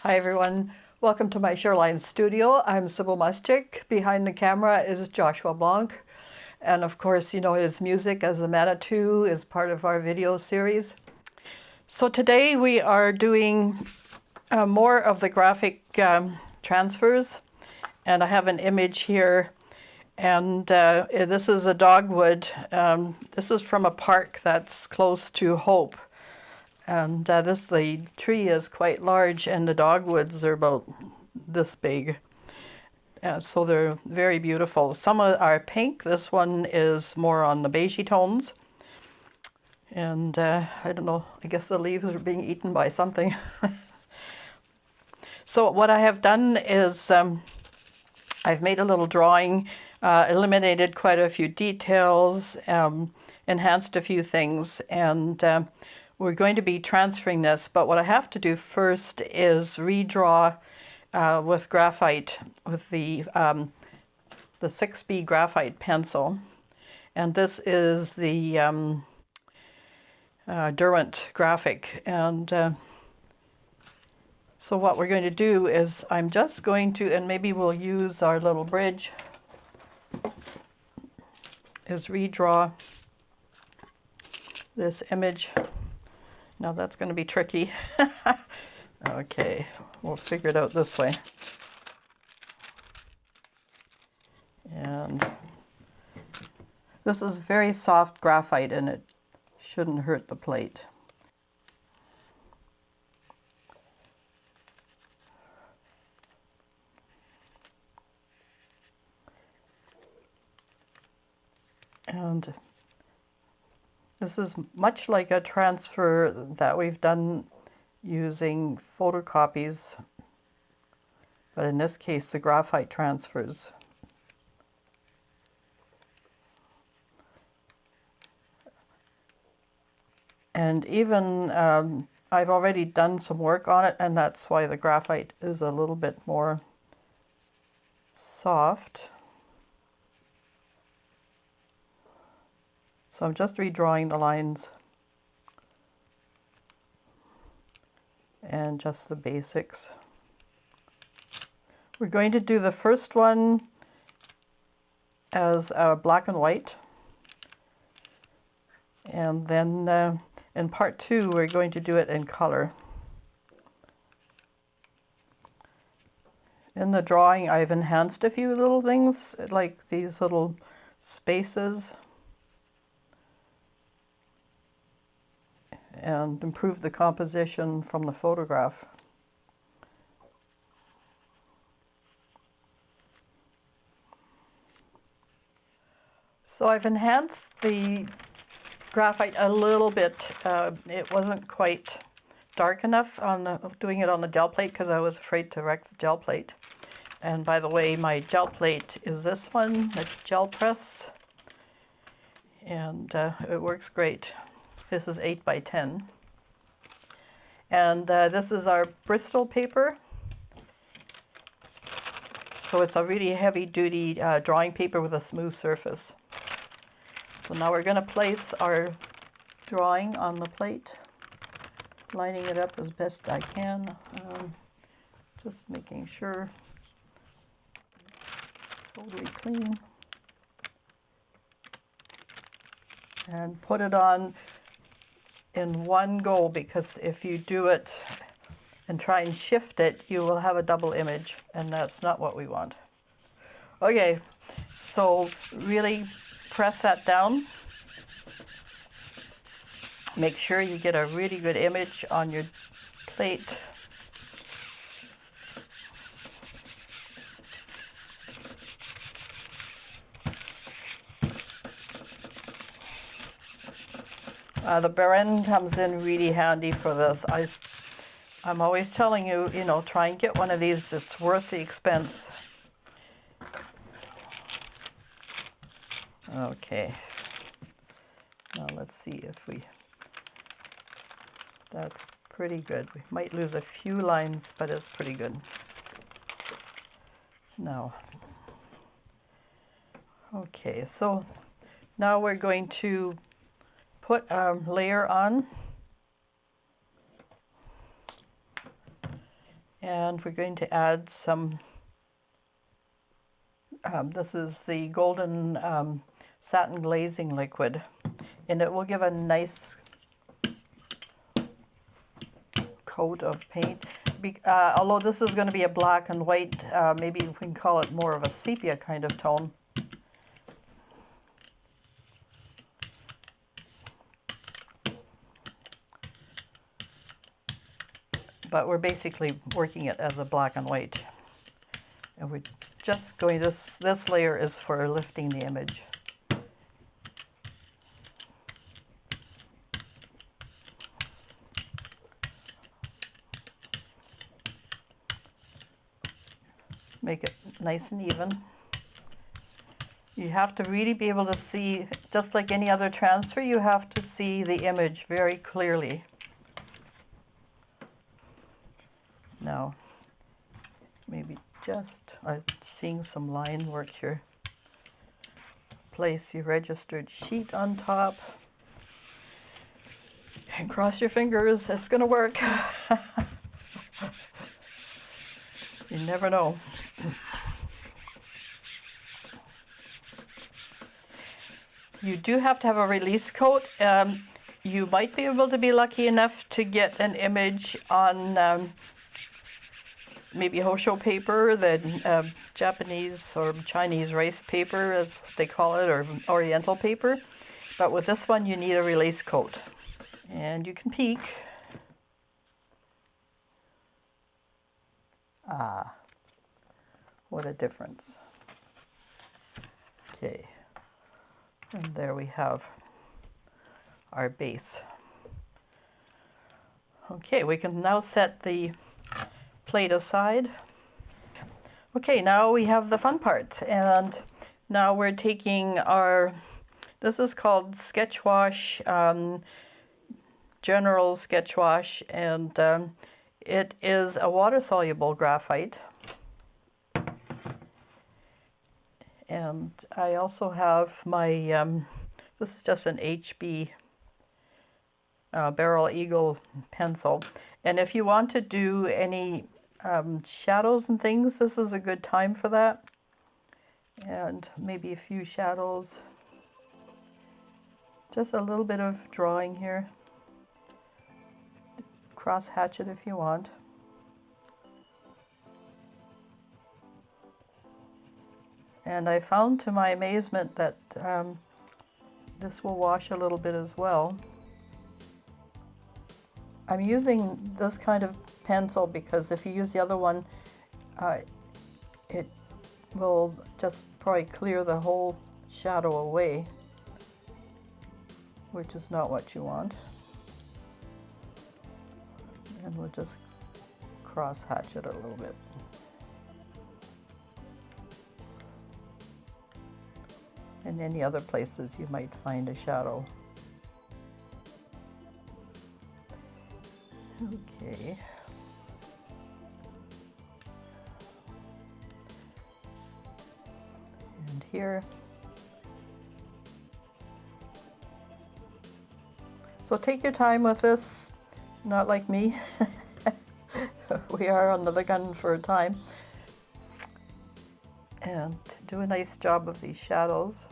Hi everyone, welcome to my Shoreline Studio. I'm Sybille Muschik. Behind the camera is Joshua Blanc. And of course, you know, his music as a Manitou is part of our video series. So today we are doing more of the graphic transfers. And I have an image here. And this is a dogwood. This is from a park that's close to Hope. And the tree is quite large, and the dogwoods are about this big. So they're very beautiful. Some are pink. This one is more on the beigey tones. And I don't know, I guess the leaves are being eaten by something. So what I have done is I've made a little drawing, eliminated quite a few details, enhanced a few things, and we're going to be transferring this, but what I have to do first is redraw with graphite, with the 6B graphite pencil. And this is the Derwent graphic. And so what we're going to do is I'm just going to, and maybe we'll use our little bridge, is redraw this image. Now that's going to be tricky. Okay, we'll figure it out this way. And this is very soft graphite and it shouldn't hurt the plate. And this is much like a transfer that we've done using photocopies, but in this case the graphite transfers. And even I've already done some work on it, and that's why the graphite is a little bit more soft. So I'm just redrawing the lines and just the basics. We're going to do the first one as black and white. And then in part two, we're going to do it in color. In the drawing, I've enhanced a few little things, like these little spaces, and improve the composition from the photograph. So I've enhanced the graphite a little bit. It wasn't quite dark enough on doing it on the gel plate because I was afraid to wreck the gel plate. And by the way, my gel plate is this one, the gel press, and it works great. This is 8 by 10. And this is our Bristol paper. So it's a really heavy duty drawing paper with a smooth surface. So now we're going to place our drawing on the plate, lining it up as best I can. Just making sure totally clean. And put it on in one go, because if you do it and try and shift it, you will have a double image, and that's not what we want. Okay, so really press that down. Make sure you get a really good image on your plate. The Beren comes in really handy for this. I'm always telling you, you know, try and get one of these. It's worth the expense. Okay. Now let's see if that's pretty good. We might lose a few lines, but it's pretty good. Now, okay, so now we're going to put a layer on. And we're going to add some, this is the golden satin glazing liquid, and it will give a nice coat of paint. Although this is going to be a black and white, maybe we can call it more of a sepia kind of tone. But we're basically working it as a black and white. And we're just going, this layer is for lifting the image. Make it nice and even. You have to really be able to see, just like any other transfer, you have to see the image very clearly. Now, maybe just, I'm seeing some line work here. Place your registered sheet on top. And cross your fingers, it's gonna work. You never know. You do have to have a release coat. You might be able to be lucky enough to get an image on maybe Hosho paper, the Japanese or Chinese rice paper, as they call it, or Oriental paper. But with this one, you need a release coat. And you can peek. Ah, what a difference. Okay, and there we have our base. Okay, we can now set the plate aside. Okay, now we have the fun part, and now we're taking our, this is called sketch wash, general sketch wash, and it is a water-soluble graphite. And I also have my, this is just an HB Barrel Eagle pencil. And if you want to do any shadows and things, this is a good time for that. And maybe a few shadows. Just a little bit of drawing here. Cross hatch it if you want. And I found to my amazement that this will wash a little bit as well. I'm using this kind of pencil because if you use the other one, it will just probably clear the whole shadow away, which is not what you want. And we'll just cross hatch it a little bit. And any other places you might find a shadow. Okay. And here. So take your time with this, not like me. We are under the gun for a time. And do a nice job of these shadows.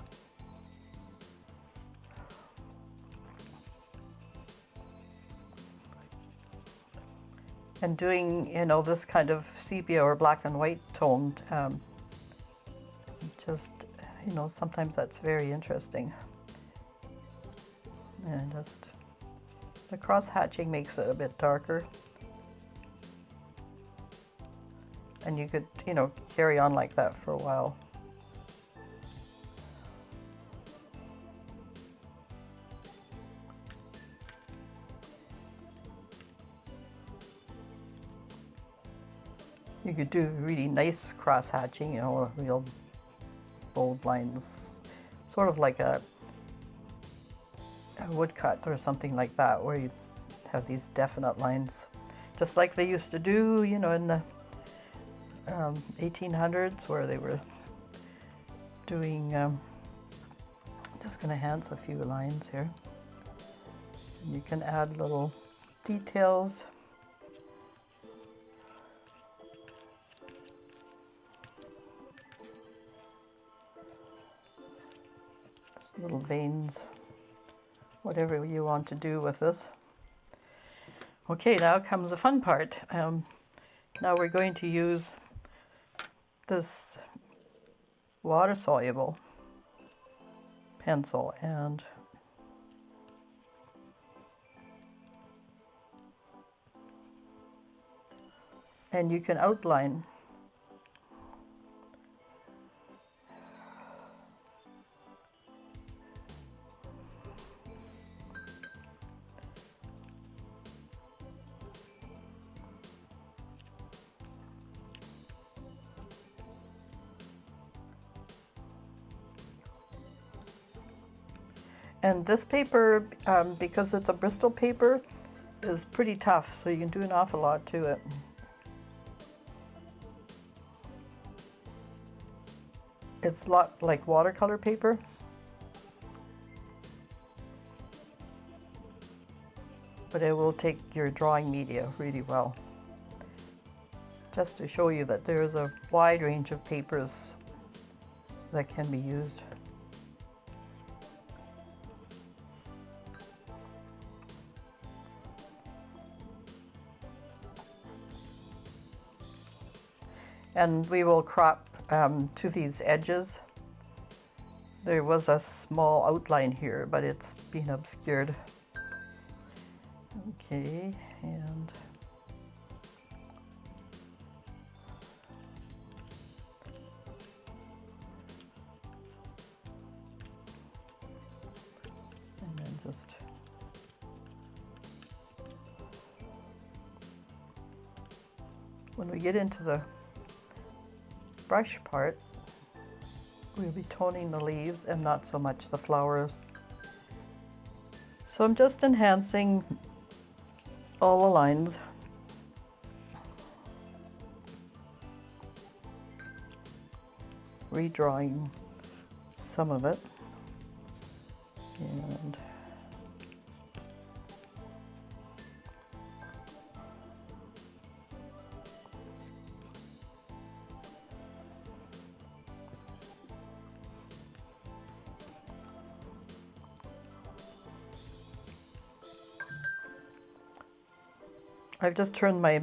And doing, you know, this kind of sepia or black and white toned, just, you know, sometimes that's very interesting. And just, the cross hatching makes it a bit darker. And you could, you know, carry on like that for a while. You could do really nice cross hatching, you know, real bold lines, sort of like a woodcut or something like that, where you have these definite lines, just like they used to do, you know, in the 1800s, where they were doing, just going to enhance a few lines here. And you can add little details. little veins, whatever you want to do with this. Okay, now comes the fun part. Now we're going to use this water-soluble pencil, and you can outline. And this paper, because it's a Bristol paper, is pretty tough, so you can do an awful lot to it. It's a lot like watercolor paper. But it will take your drawing media really well. Just to show you that there is a wide range of papers that can be used. And we will crop to these edges. There was a small outline here, but it's been obscured. Okay, and then just when we get into the brush part, we'll be toning the leaves and not so much the flowers. So I'm just enhancing all the lines. Redrawing some of it. And I've just turned my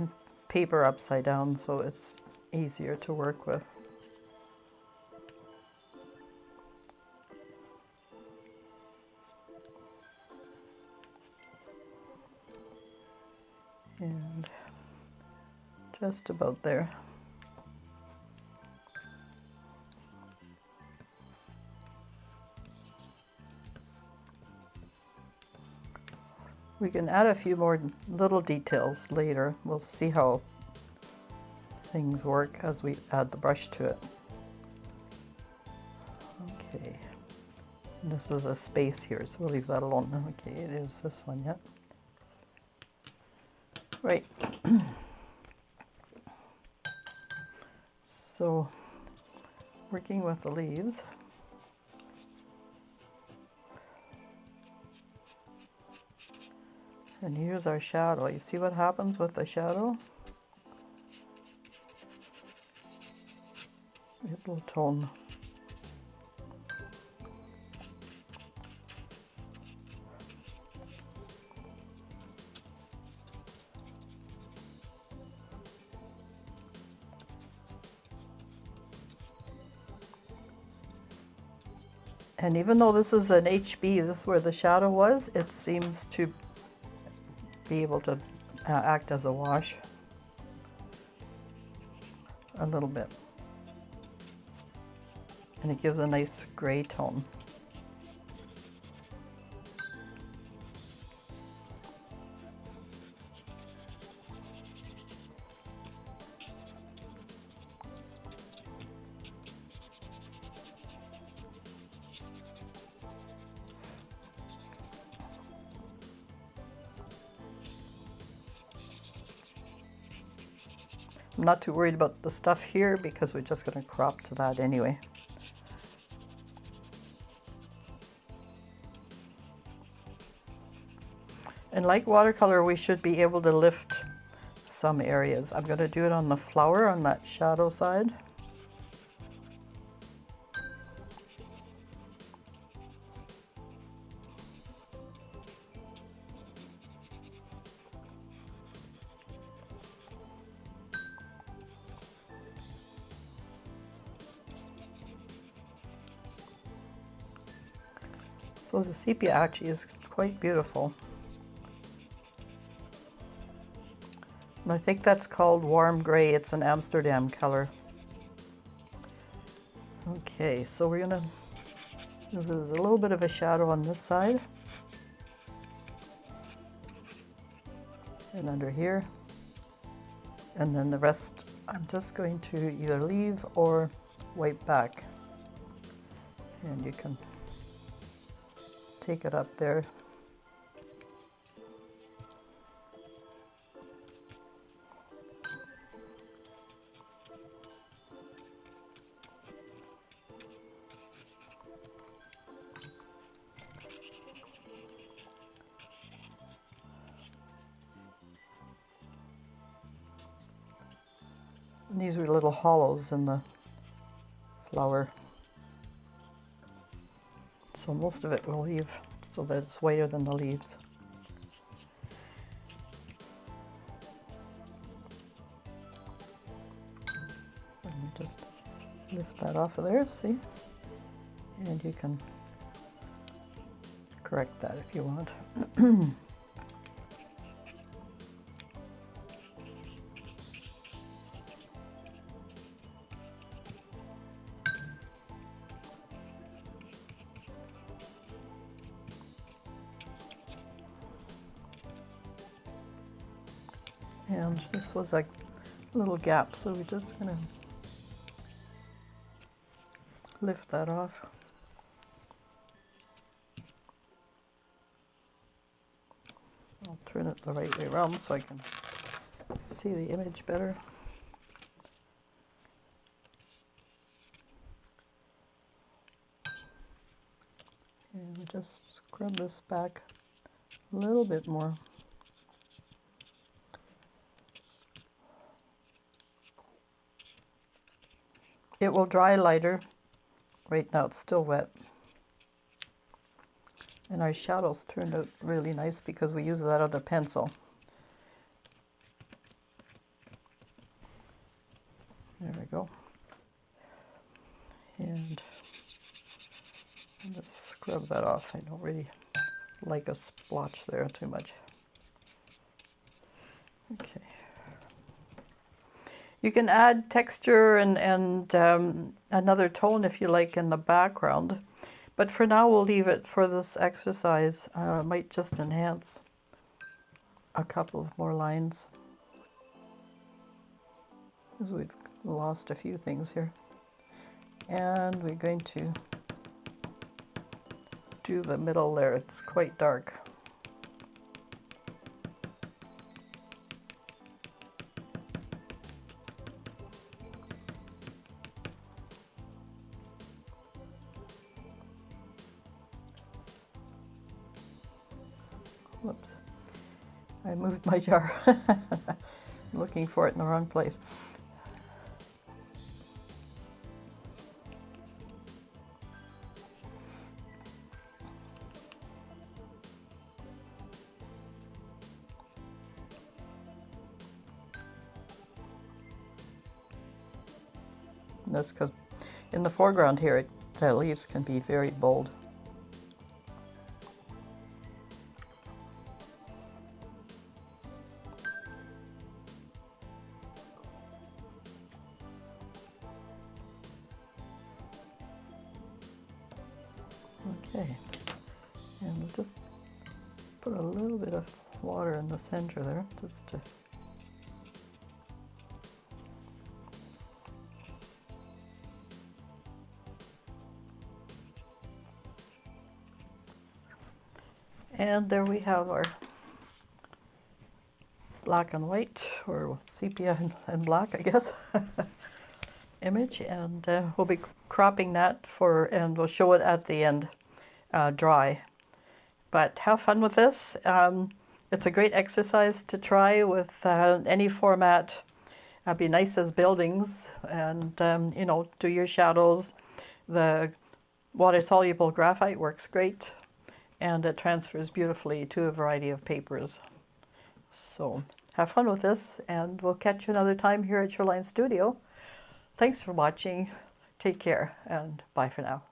paper upside down so it's easier to work with. And just about there. We can add a few more little details later. We'll see how things work as we add the brush to it. Okay, and this is a space here, so we'll leave that alone. Okay, there's this one, yet. Right. So, working with the leaves. And here's our shadow. You see what happens with the shadow? It will tone. And even though this is an HB, this is where the shadow was, it seems to be able to act as a wash a little bit. And it gives a nice gray tone. I'm not too worried about the stuff here because we're just going to crop to that anyway. And like watercolor, we should be able to lift some areas. I'm going to do it on the flower on that shadow side. So the sepia actually is quite beautiful. And I think that's called warm gray. It's an Amsterdam color. Okay, so we're gonna, there's a little bit of a shadow on this side. And under here. And then the rest I'm just going to either leave or wipe back. And you can take it up there. And these are little hollows in the flower. So most of it we'll leave so that it's whiter than the leaves. And you just lift that off of there, see? And you can correct that if you want. And this was a little gap, so we're just going to lift that off. I'll turn it the right way around so I can see the image better. And just scrub this back a little bit more. It will dry lighter. Right now it's still wet. And our shadows turned out really nice because we used that other pencil. There we go. And I'll just scrub that off. I don't really like a splotch there too much. Okay. You can add texture and another tone if you like in the background, but for now we'll leave it for this exercise. I might just enhance a couple of more lines because we've lost a few things here. And we're going to do the middle there. It's quite dark. Whoops, I moved my jar. Looking for it in the wrong place. And that's because in the foreground here, the leaves can be very bold. Okay, and we'll just put a little bit of water in the center there, just to and there we have our black and white, or sepia and black, I guess, image, and we'll be cropping that and we'll show it at the end dry. But have fun with this. It's a great exercise to try with any format. It'd be nice as buildings, and you know, do your shadows. The water-soluble graphite works great, and it transfers beautifully to a variety of papers. So have fun with this, and we'll catch you another time here at Shoreline Studio. Thanks for watching. Take care, and bye for now.